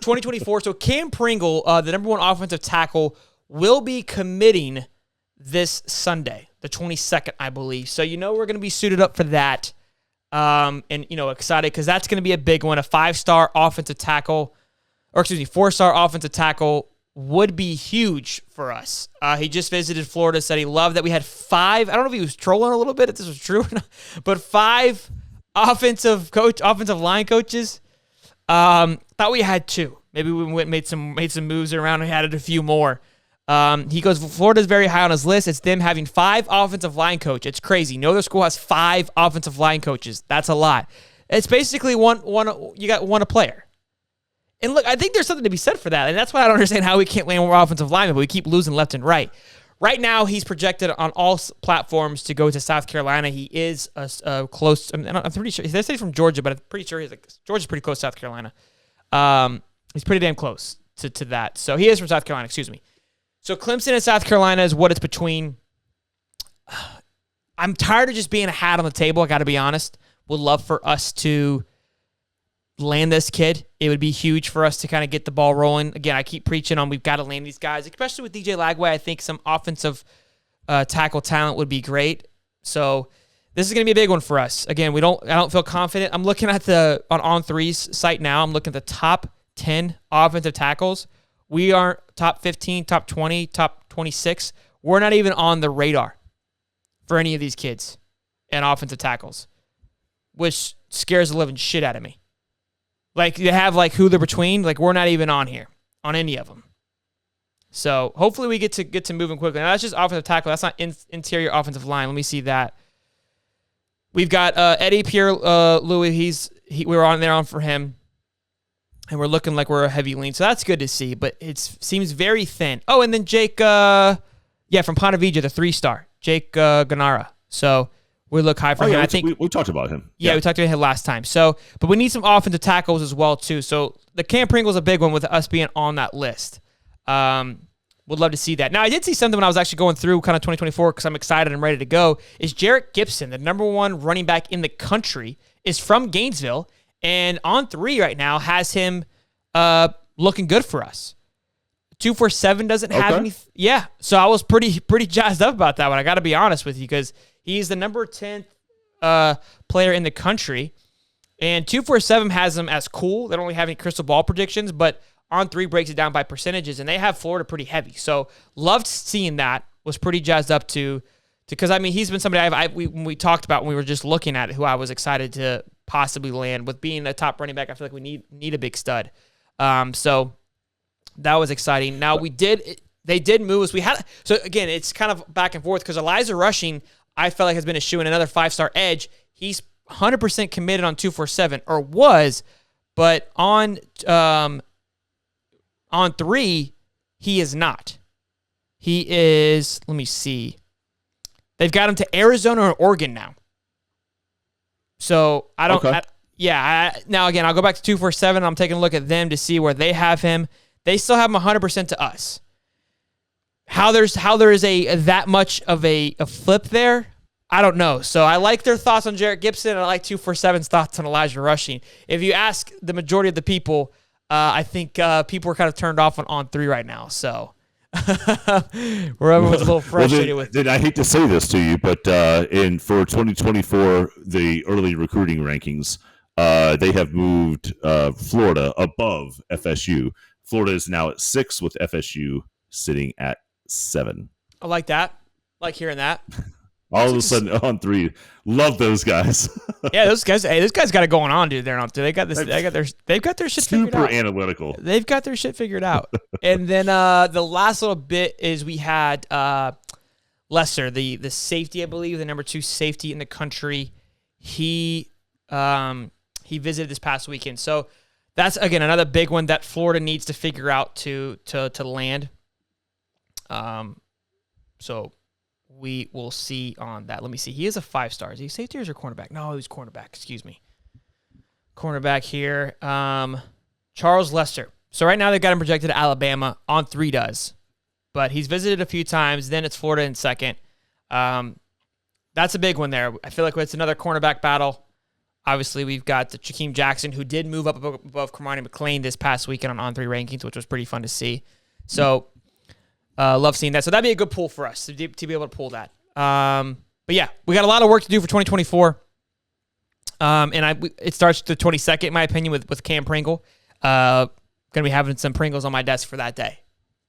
2024. So Cam Pringle, the number one offensive tackle, will be committing this Sunday, the 22nd, I believe. So we're going to be suited up for that, and excited because that's going to be a big one. A 4-star offensive tackle would be huge for us. He just visited Florida, said he loved that we had 5. I don't know if he was trolling a little bit, if this was true or not, but 5 offensive line coaches. Thought we had 2. Maybe we went made some moves around and added a few more. He goes, Florida's very high on his list. It's them having 5 offensive line coaches. It's crazy. No other school has 5 offensive line coaches. That's a lot. It's basically you got one a player. And look, I think there's something to be said for that. And that's why I don't understand how we can't land more offensive linemen, but we keep losing left and right. Right now, he's projected on all platforms to go to South Carolina. He is close. I'm pretty sure. They say he's from Georgia, but I'm pretty sure Georgia's pretty close to South Carolina. He's pretty damn close to that. So he is from South Carolina, excuse me. So Clemson and South Carolina is what it's between. I'm tired of just being a hat on the table, I got to be honest. Would love for us to land this kid. It would be huge for us to kind of get the ball rolling. Again, I keep preaching on we've got to land these guys, especially with DJ Lagway. I think some offensive tackle talent would be great. So this is going to be a big one for us. Again, I don't feel confident. I'm looking at on On3's site now. I'm looking at the top 10 offensive tackles. We aren't top 15, top 20, top 26. We're not even on the radar for any of these kids and offensive tackles, which scares the living shit out of me. Like, they have, who they're between. We're not even on here, on any of them. So, hopefully we get to moving quickly. Now, that's just offensive tackle. That's not interior offensive line. Let me see that. We've got Eddie Pierre-Louis. We were on for him. And we're looking like we're a heavy lean. So, that's good to see. But it seems very thin. Oh, and then Jake, from Ponte Vedra, the 3-star. Jake Ganara. So, we look high for him. I think we talked about him. Yeah, we talked about him last time. So, but we need some offensive tackles as well too. So the Cam Pringle's a big one with us being on that list. Would love to see that. Now, I did see something when I was actually going through kind of 2024 because I'm excited and ready to go. Is Jarrett Gibson, the number 1 running back in the country, is from Gainesville, and On3 right now has him looking good for us. 247 doesn't have any. Yeah, so I was pretty jazzed up about that one. I got to be honest with you because he's the number 10th player in the country, and 247 has him as cool. They don't really have any crystal ball predictions, but On3 breaks it down by percentages, and they have Florida pretty heavy. So loved seeing that. Was pretty jazzed up because he's been somebody we talked about when we were just looking at it, who I was excited to possibly land with being a top running back. I feel like we need a big stud. So that was exciting. Now they did move us. So again, it's kind of back and forth because Elijah Rushing, I felt like has been a shoe in another 5-star edge. He's 100% committed on 247 or was, but on 3 he is not. He is. Let me see. They've got him to Arizona or Oregon now. So I don't. Okay. Now again, I'll go back to 247. I'm taking a look at them to see where they have him. They still have him 100% to us. How there is that much of a flip there, I don't know. So I like their thoughts on Jarrett Gibson, and I like 247's thoughts on Elijah Rushing. If you ask the majority of the people, I think people are kind of turned off on 3 right now. So where everyone's a little frustrated with. Then I hate to say this to you, but for 2024, the early recruiting rankings, they have moved Florida above FSU. Florida is now at 6 with FSU sitting at 7. I like that. I like hearing that. All of a sudden, On3, love those guys. Yeah, those guys got it going on, dude. They're not. They've got their shit figured out. Super analytical. They've got their shit figured out. And then the last little bit is we had Lesser, the safety, I believe, the number 2 safety in the country. He visited this past weekend, so that's again another big one that Florida needs to figure out to land. So we will see on that. Let me see. He is a 5-star. Is he safety or is he cornerback? No, he's cornerback. Excuse me. Cornerback here. Charles Lester. So right now they've got him projected to Alabama. On3 does. But he's visited a few times. Then it's Florida in second. That's a big one there. I feel like it's another cornerback battle. Obviously, we've got the Jakeem Jackson, who did move up above Kamani McLean this past weekend on On3 rankings, which was pretty fun to see. So, love seeing that. So that'd be a good pull for us to be able to pull that. But yeah, we got a lot of work to do for 2024. It starts the 22nd, in my opinion, with Cam Pringle. Going to be having some Pringles on my desk for that day.